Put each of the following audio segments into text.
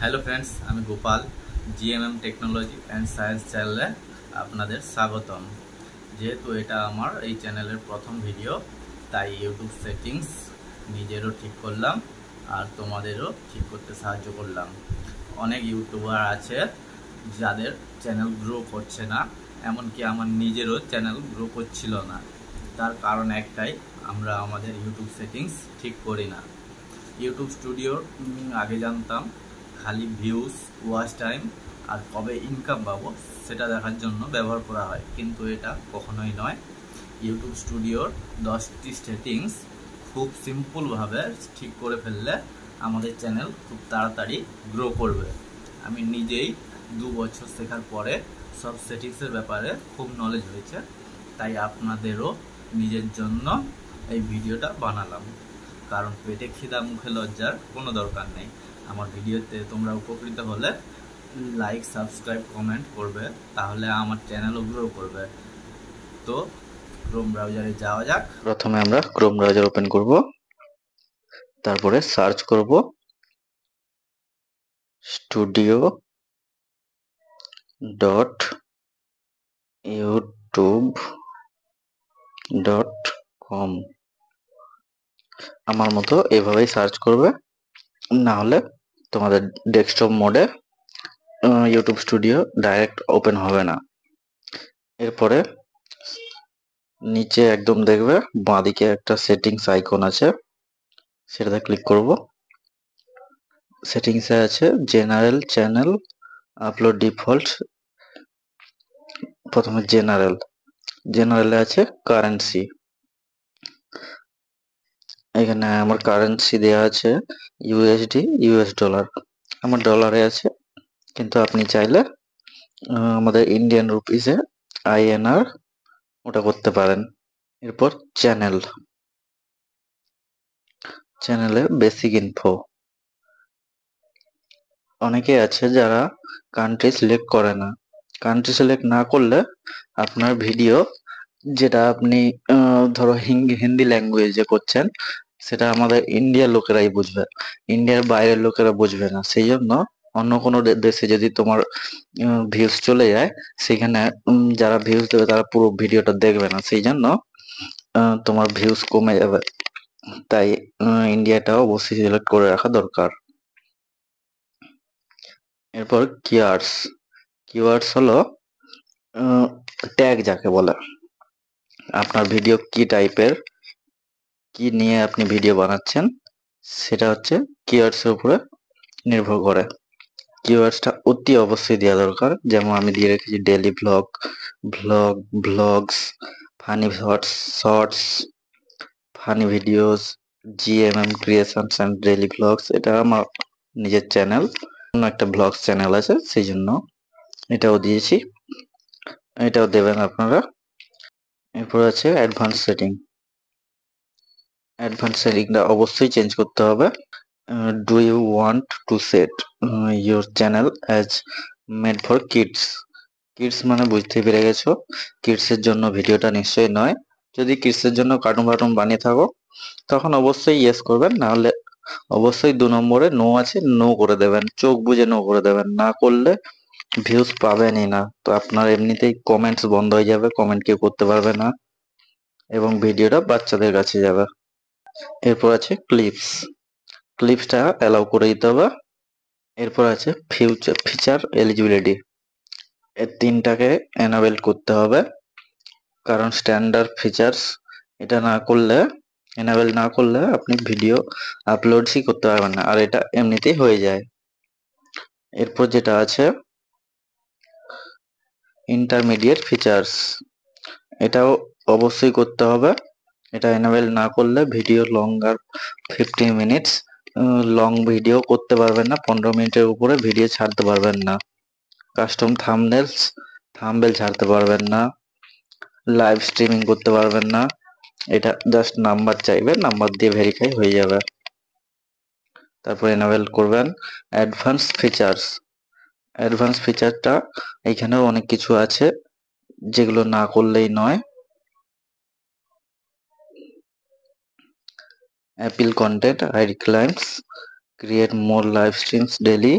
Hello friends, আমি Gopal. GMm technology and science চ্যানেলে আপনাদের স্বাগতম। যেহেতু এটা আমার এই চ্যানেলের প্রথম ভিডিও, তাই ইউটিউব সেটিংস নিজেরও ঠিক করলাম আর তোমাদেরও ঠিক করতে সাহায্য করলাম। অনেক ইউটিউবার আছে যাদের চ্যানেল গ্রো করছে না, এমনকি আমার নিজেরও চ্যানেল গ্রো করছিল না। তার কারণ একটাই, আমরা আমাদের ইউটিউব সেটিংস ঠিক করি না। ইউটিউব স্টুডিওর আগে জানতাম খালি ভিউজ, ওয়াচ টাইম আর কবে ইনকাম পাবো সেটা দেখার জন্য ব্যবহার করা হয়, কিন্তু এটা কখনোই নয়। ইউটিউব স্টুডিওর 10টি সেটিংস খুব সিম্পলভাবে ঠিক করে ফেললে আমাদের চ্যানেল খুব তাড়াতাড়ি গ্রো করবে। আমি নিজেই 2 বছর শেখার পরে সব সেটিংসের ব্যাপারে খুব নলেজ হয়েছে, তাই আপনাদেরও নিজের জন্য এই ভিডিওটা বানালাম। কারণ পেটে খিদা মুখে লজ্জার কোনো দরকার নেই। আমার ভিডিওতে তোমরা উপকৃত হলে লাইক, সাবস্ক্রাইব, কমেন্ট করবে, তাহলে আমার চ্যানেলও গ্রো করবে। তো ক্রোম ব্রাউজারে যাওয়া যাক। প্রথমে আমরা ক্রোম ব্রাউজার ওপেন করব, তারপরে সার্চ করব studio.youtube.com। আমার মতো এভাবেই সার্চ করবে, না হলে তোমাদের ডেস্কটপ মোডে ইউটিউব স্টুডিও ডাইরেক্ট ওপেন হবে না। এরপরে নিচে একদম দেখবে বাঁদিকে একটা সেটিংস আইকন আছে, সেটাতে ক্লিক করব। সেটিংসে আছে জেনারেল, চ্যানেল, আপলোড ডিফল্ট। প্রথমে জেনারেলে আছে কারেন্সি। এখানে আমার কারেন্সি দেওয়া আছে ইউএসডি, ইউএস ডলার। আমার ডলারে আছে, কিন্তু আপনি চাইলে আমাদের ইন্ডিয়ান রুপিসে আইএনআর ওটা করতে পারেন। এরপর চ্যানেলে বেসিক ইনফো। অনেকে আছে যারা কান্ট্রি সিলেক্ট করে না। কান্ট্রি সিলেক্ট না করলে আপনার ভিডিও, যেটা আপনি ধরো হিন্দি ল্যাঙ্গুয়েজে করছেন, সেটা আমাদের ইন্ডিয়ার লোকেরাই বুঝবে, ইন্ডিয়ার বাইরের লোকেরা বুঝবে না। সেই জন্য অন্য কোনো দেশে যদি তোমার ভিউজ চলে যায়, সেখানে যারা ভিউজ দেবে তারা পুরো ভিডিওটা দেখবে না, সেই জন্য তোমার ভিউজ কমে যাবে। তাই ইন্ডিয়াটাও অবশ্যই সিলেক্ট করে রাখা দরকার। এরপর কিওয়ার্ডস হলো ট্যাগ যাকে বলে। আপনার ভিডিও কি টাইপের, কি নিয়ে আপনি ভিডিও বানাচ্ছেন, সেটা হচ্ছে কিওয়ার্ডস এর উপরে নির্ভর করে। কিওয়ার্ডসটা অতি অবশ্যই দেওয়া দরকার। যেমন আমি দিয়ে রেখেছি daily blogs, funny shorts, funny videos, GMM creations and daily blogs. এটা আমার নিজের চ্যানেল, অন্য একটা ব্লগস চ্যানেল আছে, সেই জন্য এটাও দিয়েছি, এটাও দেবেন আপনারা। এরপর আছে অ্যাডভান্স সেটিংটা অবশ্যই চেঞ্জ করতে হবে। Do you want to set your channel as made for kids? Kids মানে বুঝতে পেরে গেছো, কিডস এর জন্য ভিডিওটা নিশ্চয়ই নয়। যদি কিডস এর জন্য কার্টুন ফার্টুন বানিয়ে থাকো, তখন অবশ্যই ইয়েস করবেন, না হলে অবশ্যই 2 নম্বরে নো আছে, নো করে দেবেন, চোখ বুজে নো করে দেবেন। না করলে ভিউজ পাবেনই না। তো আপনার এমনিতেই কমেন্টস বন্ধ হয়ে যাবে, কমেন্ট কেউ করতে পারবে না, এবং ভিডিওটা বাচ্চাদের কাছে যাবে। এরপর আছে ক্লিপসটা অ্যালাউ করে দিতে হবে। এরপর আছে ফিচার এলিজিবিলিটি। এই তিনটাকে এনাবেল করতে হবে, কারণ স্ট্যান্ডার্ড ফিচার্স এটা এনাবেল না করলে আপনি ভিডিও আপলোডই করতে পারবেন না, আর এটা এমনিতেই হয়ে যায়। এরপর যেটা আছে ইন্টারমিডিয়েট ফিচার্স, এটাও অবশ্যই করতে হবে। এটা এনাবেল না করলে ভিডিও লঙ্গার 15 মিনিটস লং ভিডিও করতে পারবেন না, 15 মিনিটের উপরে ভিডিও ছাড়তে পারবেন না। কাস্টম থাম্বনেল ছাড়তে পারবেন না, লাইভ স্ট্রিমিং করতে পারবেন না। এটা জাস্ট নাম্বার চাইবে, নাম্বার দিয়ে ভেরিফাই হয়ে যাবে। তারপর এনাবেল করবেন অ্যাডভান্স ফিচারটা। এখানেও অনেক কিছু আছে যেগুলো না করলেই নয়। Appeal content, high claims, create more live streams daily,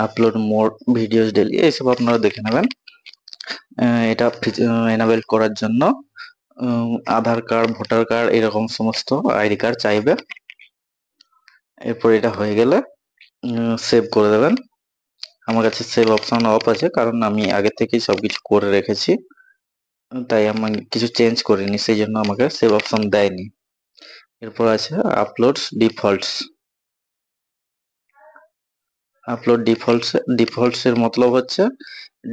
upload more videos daily, এইসব আপনারা দেখে নেবেন। এটা এনাবেল করার জন্য আধার কার্ড, ভোটার কার্ড, এরকম সমস্ত আইডি কার্ড চাইবে। এরপর এটা হয়ে গেলে সেভ করে দেবেন। আমার কাছে সেভ অপশন অফ আছে, কারণ আমি আগে থেকেই সবকিছু করে রেখেছি, তাই আমি কিছু চেঞ্জ করিনি, সেই জন্য আমাকে সেভ অপশন দেয়নি। এরপর আছে আপলোডস ডিফল্টস। আপলোড ডিফল্টস এর মতলব হচ্ছে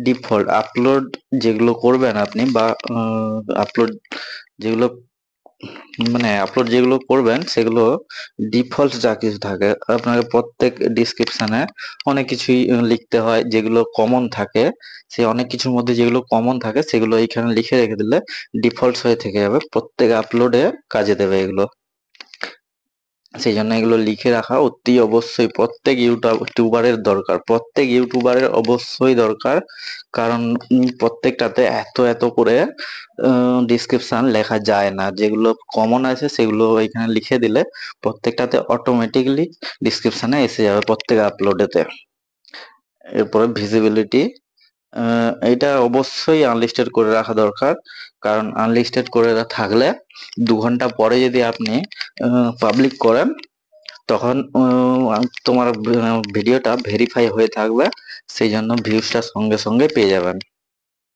ডিফল্ট আপলোড যেগুলো করবেন আপনি, বা আপলোড যেগুলো আপলোড যেগুলো করবেন সেগুলো ডিফল্ট যা কিছু থাকে, আপনাকে প্রত্যেক ডিসক্রিপশনে অনেক কিছুই লিখতে হয়, যেগুলো কমন থাকে সেই অনেক কিছুর মধ্যে যেগুলো কমন থাকে সেগুলো এইখানে লিখে রেখে দিলে ডিফল্ট হয়ে থেকে যাবে, প্রত্যেক আপলোডে কাজে দেবে এগুলো। সেই জন্য এগুলো লিখে রাখা অতি অবশ্যই প্রত্যেক ইউটিউবারের দরকার, প্রত্যেক ইউটিউবারের অবশ্যই দরকার। কারণ প্রত্যেকটাতে এত এত করে ডিসক্রিপশন লেখা যায় না, যেগুলো কমন আছে সেগুলো এখানে লিখে দিলে প্রত্যেকটাতে অটোমেটিকলি ডিসক্রিপশনে এসে যাবে প্রত্যেক আপলোডেতে। এরপরে ভিজিবিলিটি, এটা অবশ্যই আনলিস্টেড করে রাখা দরকার, কারণ আনলিস্টেড করে থাকলে 2 ঘন্টা পরে যদি আপনি পাবলিক করেন তখন তোমার ভিডিওটা ভেরিফাই হয়ে থাকবে, সেই জন্য ভিউজটা সঙ্গে সঙ্গে পেয়ে যাবেন।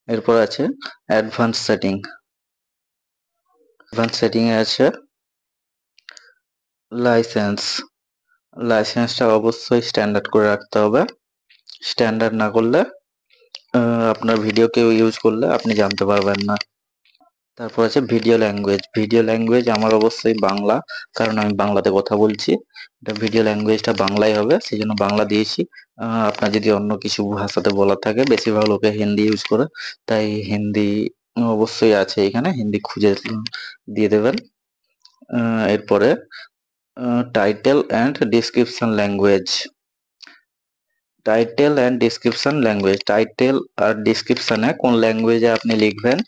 এরপর আছে অ্যাডভান্স সেটিং। অ্যাডভান্স সেটিং এ আছে লাইসেন্স। লাইসেন্সটা অবশ্যই স্ট্যান্ডার্ড করে রাখতে হবে, স্ট্যান্ডার্ড না করলে আপনার ভিডিও কেউ ইউজ করলে আপনি জানতে পারবেন না। তারপর আছে ভিডিও ল্যাঙ্গুয়েজ। ভিডিও ল্যাঙ্গুয়েজ আমার অবশ্যই বাংলা, কারণ আমি বাংলাতে কথা বলছি, এটা ভিডিও ল্যাঙ্গুয়েজটা বাংলাই হবে, সেই জন্য বাংলা দিয়েছি। আপনার যদি অন্য কিছু ভাষাতে বলা থাকে, বেশিরভাগ লোকে হিন্দি ইউজ করে, তাই হিন্দি অবশ্যই আছে এখানে, হিন্দি খুঁজে দিয়ে দেবেন। এরপরে title and description language. Title and description language, title আর ডিসক্রিপশনে কোন ল্যাঙ্গুয়েজে আপনি লিখবেন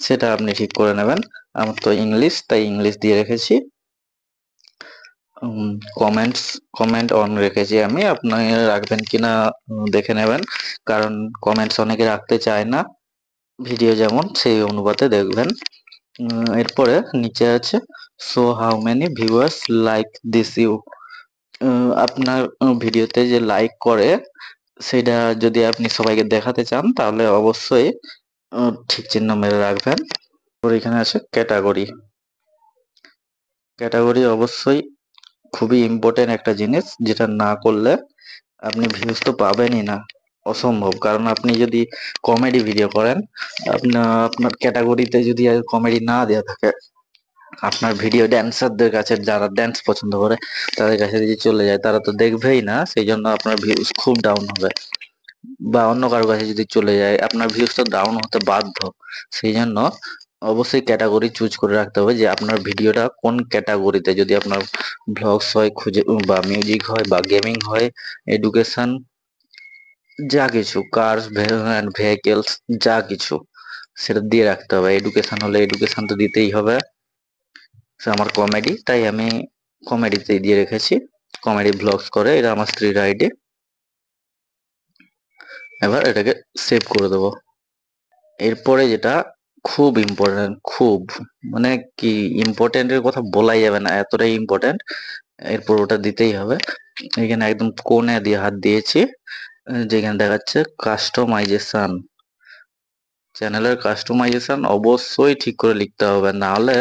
সেটা আপনি ঠিক করে নেবেন। আমার তো ইংলিশ, তাই ইংলিশ দিয়ে রেখেছি। কমেন্ট অন রেখেছি আমি, আপনি রাখবেন কিনা দেখে নেবেন, কারণ কমেন্টস অনেকে রাখতে চায় না, ভিডিও যেমন সেই অনুপাতে দেখবেন। এরপরে নিচে আছে show how many viewers like this you. আপনার ভিডিওতে যে লাইক করে সেটা যদি আপনি সবাইকে দেখাতে চান তাহলে অবশ্যই ঠিক চিহ্ন মেরে রাখবেন। তারপর এখানে আছে ক্যাটাগরি। ক্যাটাগরি অবশ্যই খুবই ইম্পর্টেন্ট একটা জিনিস, যেটা না করলে আপনি ভিউজ তো পাবেনই না, অসম্ভব। কারণ আপনি যদি কমেডি ভিডিও করেন, আপনার ক্যাটাগরিতে যদি কমেডি না দেওয়া থাকে, আপনার ভিডিও ড্যান্সারদের কাছে, যারা ড্যান্স পছন্দ করে তাদের কাছে যদি চলে যায় তারা তো দেখবেই না, সেই জন্য আপনার ভিউজ খুব ডাউন হবে। বা অন্য কারো কাছে যদি চলে যায় আপনার ভিউজ তো ডাউন হতে বাধ্য। সেই জন্য অবশ্যই ক্যাটাগরি চুজ করে রাখতে হবে, যে আপনার ভিডিওটা কোন ক্যাটাগরিতে, যদি আপনার ভ্লগস হয়, খুঁজে, বা মিউজিক হয়, বা গেমিং হয়, এডুকেশন, যা কিছু, কার্স অ্যান্ড ভেহিকেলস, যা কিছু সেটা দিয়ে রাখতে হবে। এডুকেশন হলে এডুকেশন তো দিতেই হবে। আমার কমেডি, তাই আমি কমেডিতেই দিয়ে রেখেছি, কমেডি ভ্লগস করে, এটা আমার স্ত্রীর আইডি। এবার এটাকে সেভ করে দেবো। এরপরে যেটা খুব ইম্পর্টেন্ট, খুব কি ইম্পর্টেন্টের কথা বলাই যাবে না, এতটাই ইম্পর্টেন্ট, এরপর ওটা দিতেই হবে। এখানে একদম কোণে দিয়ে হাত দিয়েছি, যেখানে দেখাচ্ছে কাস্টমাইজেশন। চ্যানেলের কাস্টমাইজেশন অবশ্যই ঠিক করে লিখতে হবে, না হলে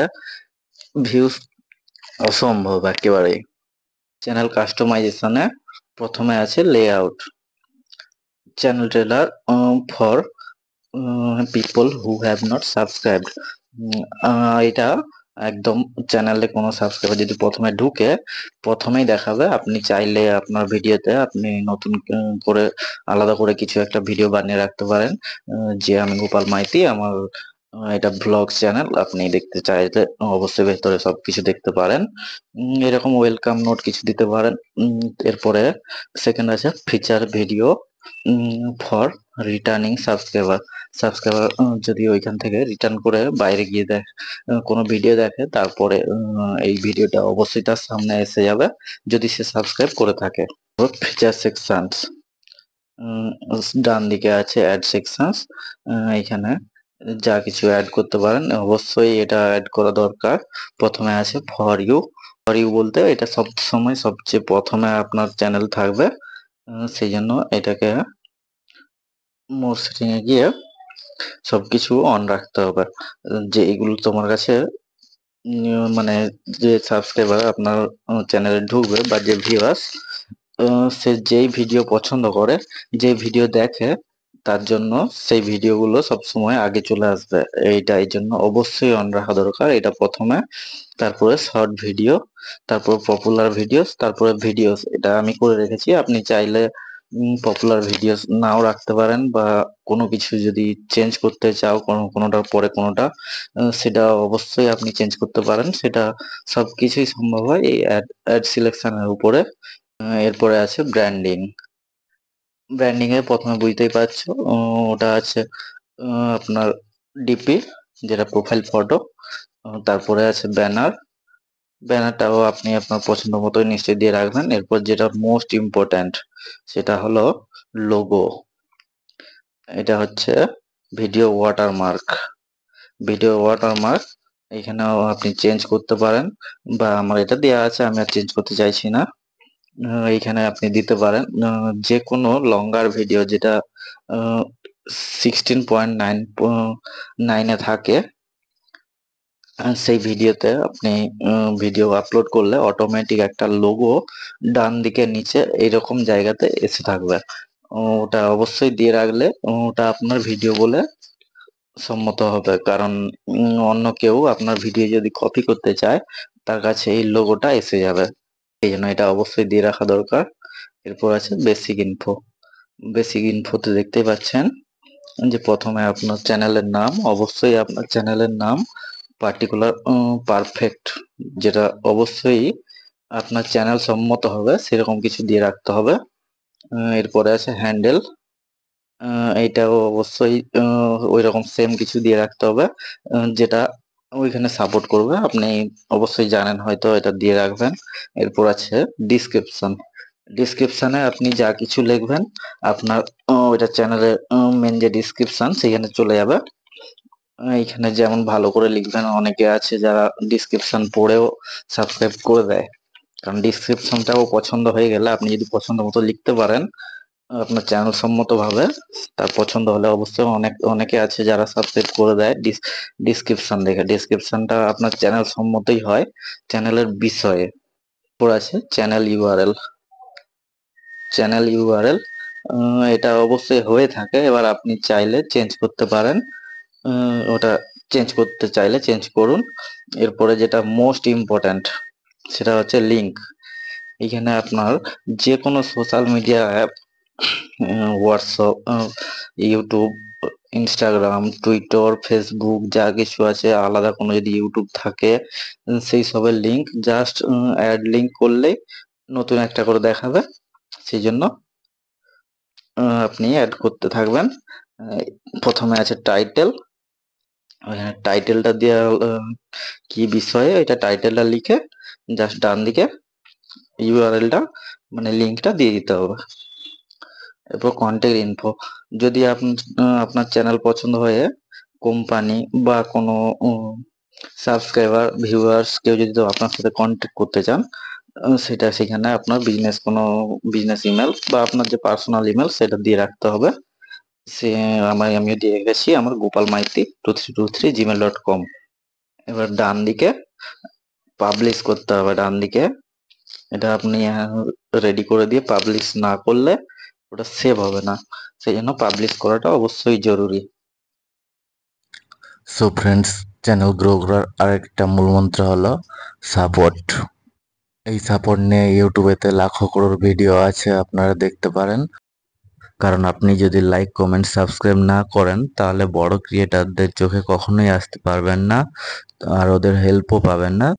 ভিউজ অসম্ভব একেবারে। চ্যানেল কাস্টমাইজেশনে প্রথমে আছে layout, channel trailer for people who have not subscribed. এটা একদম চ্যানেলে কোনো সাবস্ক্রাইবার যদি প্রথমে ঢুকে, প্রথমেই দেখাবে। আপনি চাইলে আপনার ভিডিওতে আপনি নতুন করে আলাদা করে কিছু একটা ভিডিও বানিয়ে রাখতে পারেন, যে আমি গোপাল মাইতি, আমার এটা ব্লগ চ্যানেল, আপনি দেখতে চাইলে অবশ্যই ভেতরে সবকিছু দেখতে পারেন। এরকম ওয়েলকাম নোট কিছু দিতে পারেন। এরপরে সেকেন্ড আছে feature video for returning subscriber. Subscriber যদি ওইখান থেকে রিটার্ন করে বাইরে গিয়ে কোনো ভিডিও দেখে, তারপরে এই ভিডিওটা অবশ্যই তার সামনে এসে যাবে যদি সে সাবস্ক্রাইব করে থাকে। ফিচার সেকশনস, ডান দিকে আছে অ্যাড সেকশনস, এখানে যা কিছু অ্যাড করতে পারেন, অবশ্যই এটা অ্যাড করা দরকার। প্রথমে আছে ফর ইউ। ফর ইউ বলতে এটা সব সময় সবচেয়ে প্রথমে আপনার চ্যানেল থাকবে, সেই জন্য এটাকে মোর সেটিং এ গিয়ে সবকিছু অন রাখতে হবে। যে এগুলো তোমার কাছে মানে যে সাবস্ক্রাইবার আপনার চ্যানেলে ঢুকবে বা যে ভিউয়ার্স, সে যেই ভিডিও পছন্দ করে, যে ভিডিও দেখে, তার জন্য সেই ভিডিওগুলো সবসময় আগে চলে আসবে। এইটা এই জন্য অবশ্যই অন রাখা দরকার। এটা প্রথমে, তারপরে শর্ট ভিডিও, তারপর পপুলার ভিডিওস, তারপরে ভিডিওস। এটা আমি করে রেখেছি। আপনি চাইলে পপুলার ভিডিওস নাও রাখতে পারেন, বা কোনো কিছু যদি চেঞ্জ করতে চাও কোনোটার পরে কোনোটা, সেটা অবশ্যই আপনি চেঞ্জ করতে পারেন। সেটা সবকিছুই সম্ভব হয় এই অ্যাড সিলেকশনের উপরে। এরপরে আছে ব্র্যান্ডিং। ব্র্যান্ডিং এ প্রথমে বুঝতেই পারছো, ওটা আছে আপনার ডিপি, যেটা প্রোফাইল ফটো। তারপরে আছে ব্যানার। ব্যানারটাও আপনি আপনার পছন্দ মতোই নিশ্চয়ই দিয়ে রাখবেন। এরপর যেটা মোস্ট ইম্পর্ট্যান্ট, সেটা হলো লোগো। এটা হচ্ছে ভিডিও ওয়াটারমার্ক। ভিডিও ওয়াটারমার্ক এখানেও আপনি চেঞ্জ করতে পারেন, বা আমার এটা দেওয়া আছে, আমি আর চেঞ্জ করতে চাইছি না। এইখানে আপনি দিতে পারেন যে কোনো লঙ্গার ভিডিও যেটা 16.9 থাকে, সেই ভিডিওতে আপনি ভিডিও আপলোড করলে অটোমেটিক একটা লোগো ডান দিকে নিচে এইরকম জায়গাতে এসে থাকবে। ওটা অবশ্যই দিয়ে রাখলে ওটা আপনার ভিডিও বলে সম্মত হবে, কারণ অন্য কেউ আপনার ভিডিও যদি কপি করতে চায়, তার কাছে এই লোগোটা এসে যাবে। এই জন্য এটা অবশ্যই দিয়ে রাখা দরকার। এরপর আছে বেসিক ইনফো। বেসিক ইনফোতে দেখতে পাচ্ছেন যে প্রথমে আপনার চ্যানেলের নাম, অবশ্যই আপনার চ্যানেলের নাম পার্টিকুলার পারফেক্ট, যেটা অবশ্যই আপনার চ্যানেল সম্মত হবে সেরকম কিছু দিয়ে রাখতে হবে। এরপরে আছে হ্যান্ডেল। এইটাও অবশ্যই ওই রকম সেম কিছু দিয়ে রাখতে হবে, যেটা ওইখানে সাপোর্ট করবে। আপনি অবশ্যই জানেন, হয়তো এটা দিয়ে রাখবেন। এরপর আছে ডিসক্রিপশন। ডিসক্রিপশনে আপনি যা কিছু লিখবেন, আপনার ওইটা চ্যানেলের মেন যে ডিসক্রিপশন সেখানে চলে যাবে। এখানে যেমন ভালো করে লিখবেন, অনেকে আছে যারা ডিসক্রিপশন পড়েও সাবস্ক্রাইব করে দেয়, কারণ ডিসক্রিপশনটাও পছন্দ হয়ে গেলে আপনি যদি পছন্দ মতো লিখতে পারেন আপনার চ্যানেল সম্মত ভাবে, তার পছন্দ হলে অবশ্যই অনেকে আছে যারা সাবস্ক্রাইব করে দেয় ডিসক্রিপশন দেখে। ডিসক্রিপশনটা আপনার চ্যানেল সম্মতই হয়, চ্যানেলের বিষয়ে। এরপর আছে চ্যানেল ইউআরএল। চ্যানেল ইউআরএল এটা অবশ্যই হয়ে থাকে, এবার আপনি চাইলে চেঞ্জ করতে পারেন। ওটা চেঞ্জ করতে চাইলে চেঞ্জ করুন। এরপরে যেটা মোস্ট ইম্পর্ট্যান্ট, সেটা হচ্ছে লিংক। এখানে আপনার যে কোনো social media app, WhatsApp, YouTube, Instagram, Twitter, Facebook, যা কিছু আছে, আলাদা কোনো যদি ইউটিউব থাকে, সেই সবের লিংক জাস্ট অ্যাড লিংক করলেই নতুন একটা করে দেখাবে। সেই জন্য আপনি অ্যাড করতে থাকবেন। প্রথমে আছে টাইটেল। টাইটেলটা দেওয়া কি বিষয়ে, এটা টাইটেলটা লিখে জাস্ট ডান দিকে ইউআরএলটা মানে লিংকটা দিয়ে দিতে হবে। এরপর কন্ট্যাক্ট ইনফো। যদি আপনার চ্যানেল পছন্দ হয়ে কোম্পানি বা কোনো সাবস্ক্রাইবার, ভিউয়ার্স কেউ যদি আপনার সাথে কন্ট্যাক্ট করতে চান, সেটা সেখানে আপনার কোনো বিজনেস ইমেল বা আপনার যে পার্সোনাল ইমেল সেটা দিয়ে রাখতে হবে। সে আমিও দিয়ে রেখেছি, আমার gopalmaiti2323@gmail.com। এবার ডান দিকে পাবলিশ করতে হবে। ডান দিকে এটা আপনি রেডি করে দিয়ে পাবলিশ না করলে ওটা সেভ হবে না, সেই জন্য পাবলিশ করাটা অবশ্যই জরুরি। সো ফ্রেন্ডস, চ্যানেল গ্রো করার আরেকটা মূলমন্ত্র হলো সাপোর্ট। এই সাপোর্ট নিয়ে ইউটিউবেতে লাখো করোড় ভিডিও আছে, আপনারা দেখতে পারেন। কারণ আপনি যদি লাইক, কমেন্ট, সাবস্ক্রাইব না করেন, তাহলে বড় ক্রিয়েটারদের চোখে কখনোই আসতে পারবেন না, আর ওদের হেল্পও পাবেন না।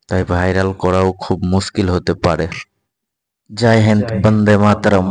তাই ভাইরাল করাও খুব মুশকিল হতে পারে। জয় হিন্দ, বন্দে মাতরম।